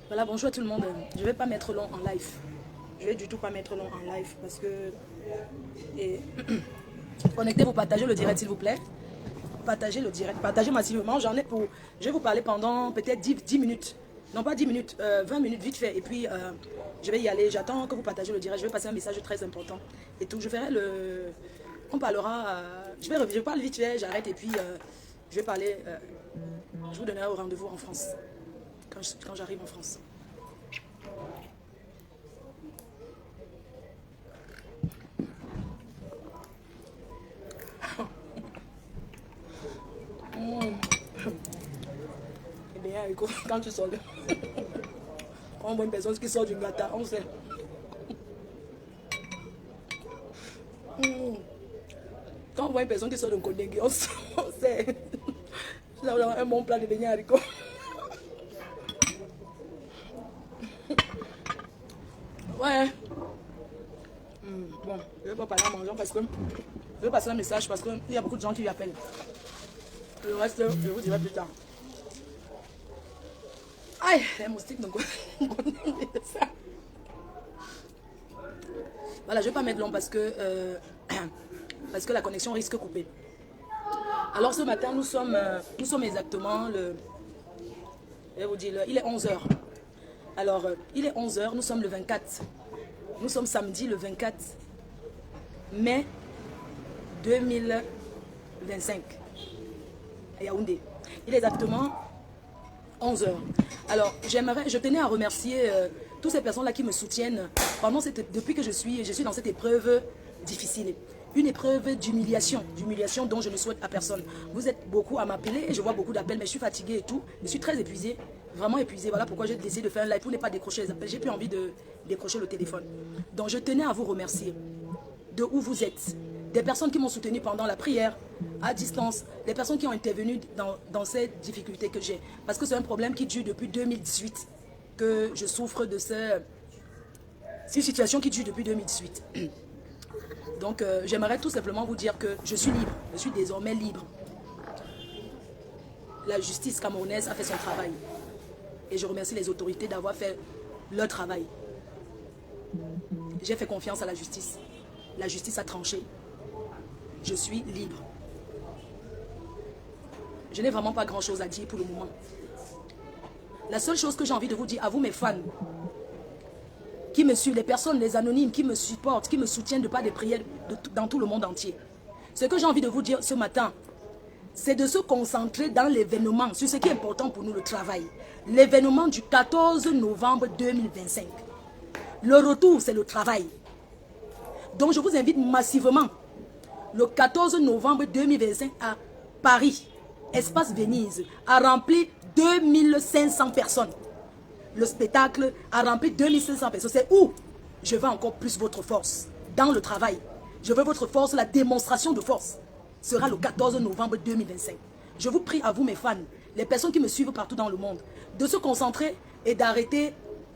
Voilà, bonjour à tout le monde. Je ne vais pas mettre long en live. Je ne vais du tout pas mettre long en live parce que... Et... Connectez-vous, partagez le direct s'il vous plaît. Partagez le direct, partagez massivement. J'en ai pour... Je vais vous parler pendant peut-être 10 minutes. Non pas 10 minutes, 20 minutes vite fait. Et puis, je vais y aller. J'attends que vous partagez le direct. Je vais passer un message très important. Et tout, je ferai le... On parlera... Je parle vite fait, j'arrête et puis je vais parler... je vous donnerai au rendez-vous en France. Quand j'arrive en France. Eh bien, écoute, quand tu sors, on voit une personne qui sort du gâteau, on sait. Quand on voit une personne qui sort d'un collègue, on sait. Nous avons un bon plat de beignets haricots. Ouais. Bon, je ne vais pas parler en mangeant parce que je vais passer un message parce qu'il y a beaucoup de gens qui lui appellent. Le reste, je vous dirai plus tard. Aïe, les moustiques, donc ça. Voilà, je ne vais pas mettre long parce que la connexion risque de couper. Alors ce matin, nous sommes exactement je vais vous dire, il est 11 h. Alors, il est 11 h, nous sommes le 24. Nous sommes samedi le 24 mai 2025 à Yaoundé. Il est exactement 11 h. Alors, je tenais à remercier toutes ces personnes-là qui me soutiennent depuis que je suis dans cette épreuve difficile. Une épreuve d'humiliation dont je ne souhaite à personne. Vous êtes beaucoup à m'appeler et je vois beaucoup d'appels, mais je suis fatiguée et tout. Je suis très épuisée, vraiment épuisée. Voilà pourquoi j'ai décidé de faire un live pour ne pas décrocher les appels. J'ai plus envie de décrocher le téléphone. Donc je tenais à vous remercier de où vous êtes. Des personnes qui m'ont soutenu pendant la prière, à distance, des personnes qui ont intervenu dans ces difficultés que j'ai. Parce que c'est un problème qui dure depuis 2018, que je souffre de c'est une situation qui dure depuis 2018. Donc j'aimerais tout simplement vous dire que je suis libre, je suis désormais libre. La justice camerounaise a fait son travail. Et je remercie les autorités d'avoir fait leur travail. J'ai fait confiance à la justice. La justice a tranché. Je suis libre. Je n'ai vraiment pas grand-chose à dire pour le moment. La seule chose que j'ai envie de vous dire à vous, mes fans, qui me suivent, les personnes, les anonymes, qui me supportent, qui me soutiennent de par des prières dans tout le monde entier. Ce que j'ai envie de vous dire ce matin, c'est de se concentrer dans l'événement, sur ce qui est important pour nous, le travail. L'événement du 14 novembre 2025. Le retour, c'est le travail. Donc je vous invite massivement, le 14 novembre 2025 à Paris, Espace Venise, à remplir 2500 personnes. Le spectacle a rempli 2500 personnes. C'est où je veux encore plus votre force dans le travail. Je veux votre force, la démonstration de force sera le 14 novembre 2025. Je vous prie à vous mes fans, les personnes qui me suivent partout dans le monde, de se concentrer et d'arrêter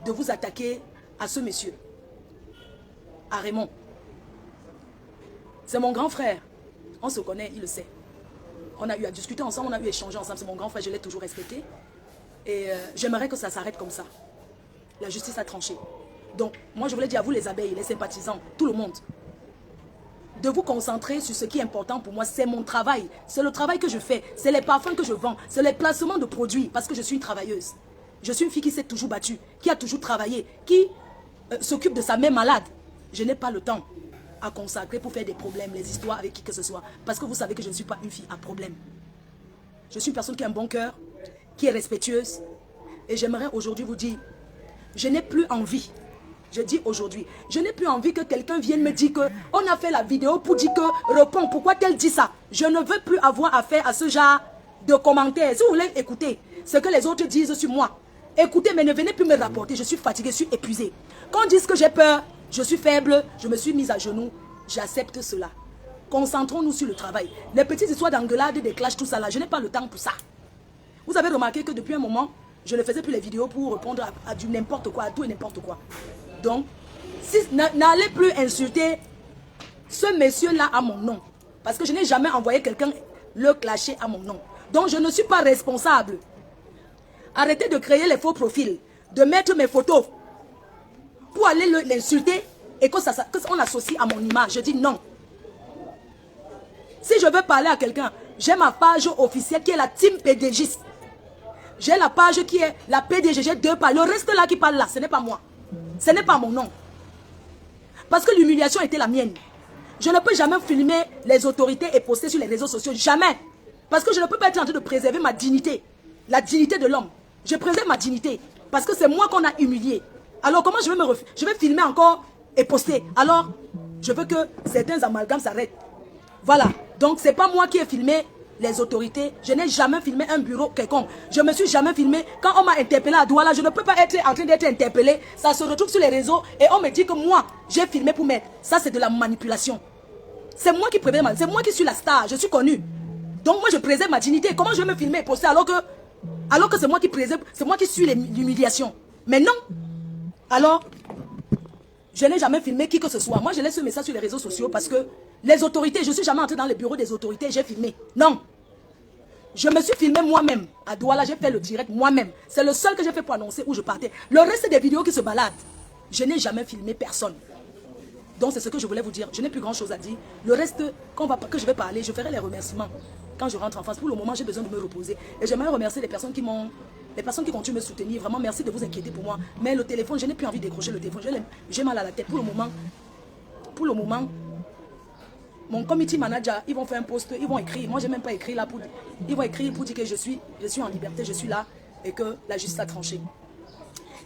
de vous attaquer à ce monsieur, à Raymond. C'est mon grand frère. On se connaît, il le sait. On a eu à discuter ensemble, on a eu à échanger ensemble. C'est mon grand frère, je l'ai toujours respecté. Et j'aimerais que ça s'arrête comme ça. La justice a tranché. Donc, moi je voulais dire à vous les abeilles, les sympathisants, tout le monde, de vous concentrer sur ce qui est important pour moi. C'est mon travail. C'est le travail que je fais. C'est les parfums que je vends. C'est les placements de produits. Parce que je suis une travailleuse. Je suis une fille qui s'est toujours battue. Qui a toujours travaillé. Qui s'occupe de sa mère malade. Je n'ai pas le temps à consacrer pour faire des problèmes, les histoires avec qui que ce soit. Parce que vous savez que je ne suis pas une fille à problème. Je suis une personne qui a un bon cœur, qui est respectueuse. Et j'aimerais aujourd'hui vous dire, je n'ai plus envie, je dis aujourd'hui, je n'ai plus envie que quelqu'un vienne me dire qu'on a fait la vidéo pour dire que, réponds, pourquoi qu'elle dit ça? Je ne veux plus avoir affaire à ce genre de commentaires. Si vous voulez écouter ce que les autres disent sur moi, écoutez, mais ne venez plus me rapporter, je suis fatiguée, je suis épuisée. Quand on dit que j'ai peur, je suis faible, je me suis mise à genoux, j'accepte cela. Concentrons-nous sur le travail. Les petites histoires d'engueulade, des clashs, tout ça là, je n'ai pas le temps pour ça. Vous avez remarqué que depuis un moment, je ne faisais plus les vidéos pour répondre à du n'importe quoi, à tout et n'importe quoi. Donc, n'allez plus insulter ce monsieur-là à mon nom. Parce que je n'ai jamais envoyé quelqu'un le clasher à mon nom. Donc, je ne suis pas responsable. Arrêtez de créer les faux profils. de mettre mes photos pour aller l'insulter et qu'on associe à mon image. Je dis non. Si je veux parler à quelqu'un, j'ai ma page officielle qui est la team PDG. J'ai la page qui est la PDG, j'ai 2 pages. Le reste là qui parle là, ce n'est pas moi. Ce n'est pas mon nom. Parce que l'humiliation était la mienne. Je ne peux jamais filmer les autorités et poster sur les réseaux sociaux. Jamais. Parce que je ne peux pas être en train de préserver ma dignité. La dignité de l'homme. Je préserve ma dignité. Parce que c'est moi qu'on a humilié. Alors comment je vais filmer encore et poster? Alors, je veux que certains amalgames s'arrêtent. Voilà. Donc, c'est pas moi qui ai filmé les autorités. Je n'ai jamais filmé un bureau quelconque. Je me suis jamais filmé. Quand on m'a interpellé à Douala, je ne peux pas être en train d'être interpellé. Ça se retrouve sur les réseaux et on me dit que moi, j'ai filmé pour mettre. Ça, c'est de la manipulation. C'est moi qui préserve, c'est moi qui suis la star. Je suis connu. Donc, moi, je préserve ma dignité. Comment je vais me filmer et poster alors que c'est moi qui préserve, c'est moi qui suis l'humiliation. Mais non. Alors, je n'ai jamais filmé qui que ce soit. Moi, je laisse ce message sur les réseaux sociaux parce que les autorités, je ne suis jamais entré dans les bureaux des autorités, j'ai filmé. Non. Je me suis filmé moi-même. À Douala, j'ai fait le direct moi-même. C'est le seul que j'ai fait pour annoncer où je partais. Le reste des vidéos qui se baladent, je n'ai jamais filmé personne. Donc, c'est ce que je voulais vous dire. Je n'ai plus grand-chose à dire. Le reste, que je vais parler, je ferai les remerciements quand je rentre en France. Pour le moment, j'ai besoin de me reposer. Et j'aimerais remercier les personnes qui continuent de me soutenir. Vraiment, merci de vous inquiéter pour moi. Mais le téléphone, je n'ai plus envie de décrocher le téléphone. J'ai mal à la tête. Pour le moment, mon committee manager, ils vont faire un post, ils vont écrire. Moi, je n'ai même pas écrit là. Ils vont écrire pour dire que je suis en liberté, je suis là et que la justice a tranché.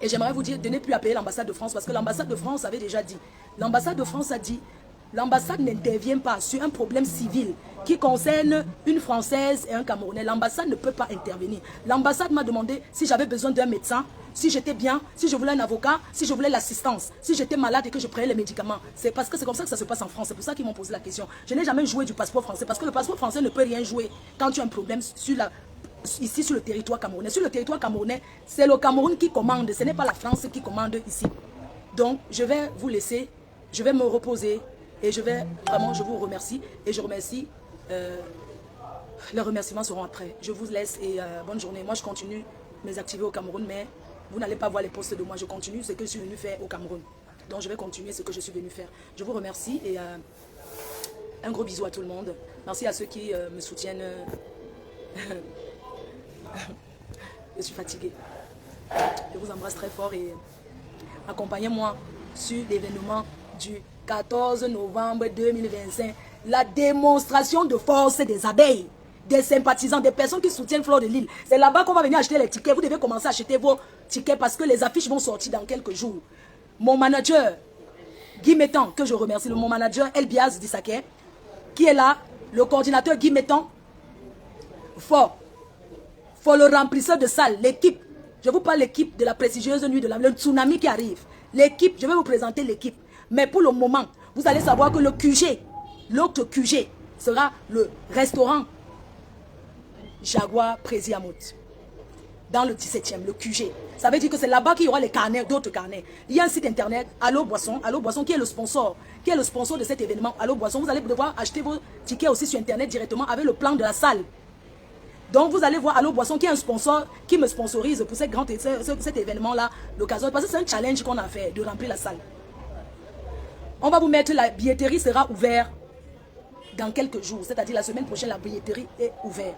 Et j'aimerais vous dire de ne plus appeler l'ambassade de France parce que l'ambassade de France avait déjà dit. L'ambassade de France a dit, l'ambassade n'intervient pas sur un problème civil qui concerne une Française et un Camerounais. L'ambassade ne peut pas intervenir. L'ambassade m'a demandé si j'avais besoin d'un médecin, si j'étais bien, si je voulais un avocat, si je voulais l'assistance, si j'étais malade et que je prenais les médicaments. C'est parce que c'est comme ça que ça se passe en France. C'est pour ça qu'ils m'ont posé la question. Je n'ai jamais joué du passeport français parce que le passeport français ne peut rien jouer quand tu as un problème ici sur le territoire camerounais. Sur le territoire camerounais, c'est le Cameroun qui commande. Ce n'est pas la France qui commande ici. Donc, je vais vous laisser. Je vais me reposer. Et je vous remercie. Et je remercie. Les remerciements seront après. Je vous laisse et bonne journée. Moi, je continue mes activités au Cameroun, mais vous n'allez pas voir les posts de moi. Je continue ce que je suis venu faire au Cameroun. Donc, je vais continuer ce que je suis venu faire. Je vous remercie et un gros bisou à tout le monde. Merci à ceux qui me soutiennent. Je suis fatiguée. Je vous embrasse très fort et accompagnez-moi sur l'événement du 14 novembre 2025. La démonstration de force des abeilles, des sympathisants, des personnes qui soutiennent Fleur de Lille. C'est là-bas qu'on va venir acheter les tickets. Vous devez commencer à acheter vos tickets parce que les affiches vont sortir dans quelques jours. Mon manager, Guy Mettan, que je remercie, mon manager Elbiaz Dissaké, qui est là, le coordinateur Guy Mettan, fort le remplisseur de salle, l'équipe. Je vous parle de l'équipe de la prestigieuse nuit de le tsunami qui arrive. L'équipe, je vais vous présenter l'équipe. Mais pour le moment, vous allez savoir que le QG, l'autre QG, sera le restaurant Jaguar Préziamout. Dans le 17e, le QG. Ça veut dire que c'est là-bas qu'il y aura les carnets, d'autres carnets. Il y a un site internet, Allo Boisson qui est le sponsor de cet événement. Allo Boisson, vous allez devoir acheter vos tickets aussi sur internet directement avec le plan de la salle. Donc vous allez voir Allo Boisson qui est un sponsor qui me sponsorise pour cet événement-là, l'occasion. Parce que c'est un challenge qu'on a fait de remplir la salle. On va vous mettre, la billetterie sera ouverte dans quelques jours. C'est-à-dire la semaine prochaine, la billetterie est ouverte.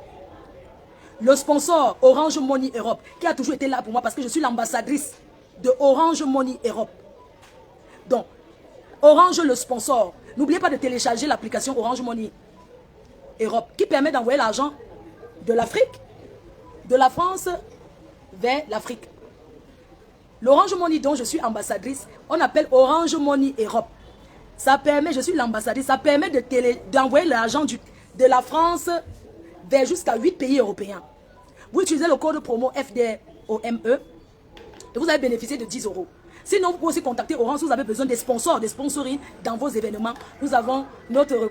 Le sponsor Orange Money Europe, qui a toujours été là pour moi parce que je suis l'ambassadrice de Orange Money Europe. Donc, Orange le sponsor. N'oubliez pas de télécharger l'application Orange Money Europe qui permet d'envoyer l'argent de l'Afrique, de la France vers l'Afrique. L'Orange Money dont je suis ambassadrice, on appelle Orange Money Europe. Ça permet, je suis l'ambassadrice, ça permet d'envoyer l'argent de la France vers jusqu'à 8 pays européens. Vous utilisez le code promo FDOME et vous allez bénéficier de 10 €. Sinon, vous pouvez aussi contacter Orange si vous avez besoin des sponsors, des sponsoring dans vos événements. Nous avons notre...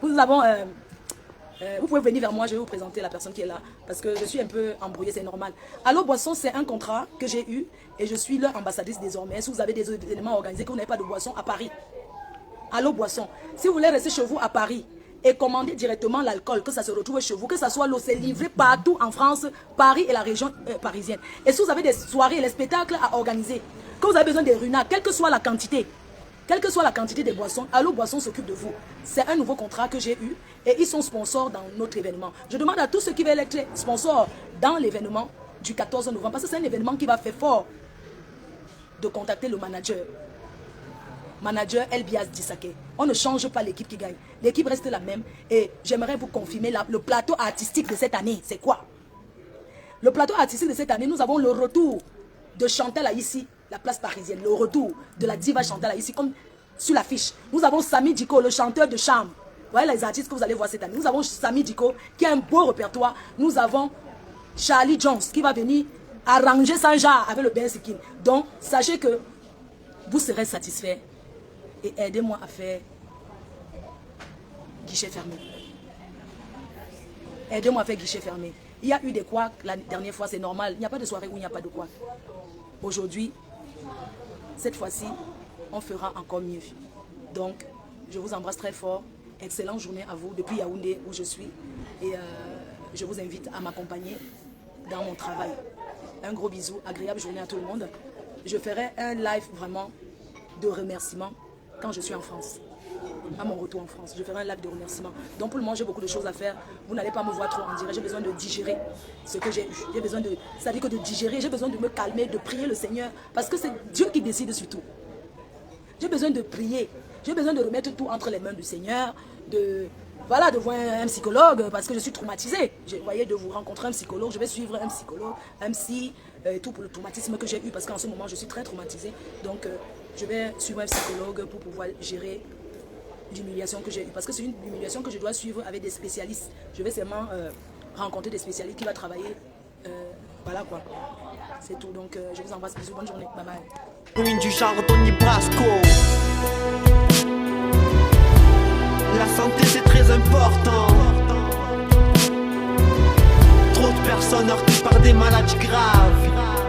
vous pouvez venir vers moi, je vais vous présenter la personne qui est là. Parce que je suis un peu embrouillée, c'est normal. Allo Boisson, c'est un contrat que j'ai eu et je suis leur ambassadrice désormais. Si vous avez des événements organisés, que vous n'avez pas de boisson à Paris. Allo Boisson. Si vous voulez rester chez vous à Paris et commandez directement l'alcool, que ça se retrouve chez vous, que ça soit l'eau, c'est livré partout en France, Paris et la région parisienne. Et si vous avez des soirées, les spectacles à organiser, que vous avez besoin des runards, quelle que soit la quantité des boissons, Allo Boisson s'occupe de vous. C'est un nouveau contrat que j'ai eu et ils sont sponsors dans notre événement. Je demande à tous ceux qui veulent être sponsors dans l'événement du 14 novembre, parce que c'est un événement qui va faire fort, de contacter le manager. Manager Elbias Disake. On ne change pas l'équipe qui gagne. L'équipe reste la même. Et j'aimerais vous confirmer le plateau artistique de cette année. C'est quoi? Le plateau artistique de cette année, nous avons le retour de Chantal Aïssi, la place parisienne. Le retour de la diva Chantal Aïssi, comme sur l'affiche. Nous avons Sami Diko, le chanteur de charme. Voilà les artistes que vous allez voir cette année. Nous avons Sami Diko, qui a un beau répertoire. Nous avons Charlie Jones, qui va venir arranger son genre avec le Ben Sikin. Donc, sachez que vous serez satisfaits. Et aidez-moi à faire guichet fermé. Aidez-moi à faire guichet fermé. Il y a eu des couacs la dernière fois, c'est normal. Il n'y a pas de soirée où il n'y a pas de couacs. Aujourd'hui, cette fois-ci, on fera encore mieux. Donc, je vous embrasse très fort. Excellente journée à vous depuis Yaoundé où je suis. Et je vous invite à m'accompagner dans mon travail. Un gros bisou, agréable journée à tout le monde. Je ferai un live vraiment de remerciements quand je suis en France, à mon retour en France. Je ferai un live de remerciements. Donc pour le moment, j'ai beaucoup de choses à faire. Vous n'allez pas me voir trop en direct. J'ai besoin de digérer ce que j'ai eu. J'ai besoin de, ça dit que de digérer, j'ai besoin de me calmer, de prier le Seigneur. Parce que c'est Dieu qui décide sur tout. J'ai besoin de prier. J'ai besoin de remettre tout entre les mains du Seigneur. Voilà, de voir un psychologue parce que je suis traumatisée. Vous voyez, de vous rencontrer un psychologue. Je vais suivre un psychologue, un psy, tout pour le traumatisme que j'ai eu. Parce qu'en ce moment, je suis très traumatisée. Donc, je vais suivre un psychologue pour pouvoir gérer l'humiliation que j'ai eue. Parce que c'est une humiliation que je dois suivre avec des spécialistes. Je vais seulement rencontrer des spécialistes qui vont travailler. Voilà quoi. C'est tout. Donc, je vous embrasse. Bisous. Bonne journée. Bye bye. Ruine du genre Tony Brasco. La santé c'est très important. Trop de personnes heurtées par des maladies graves.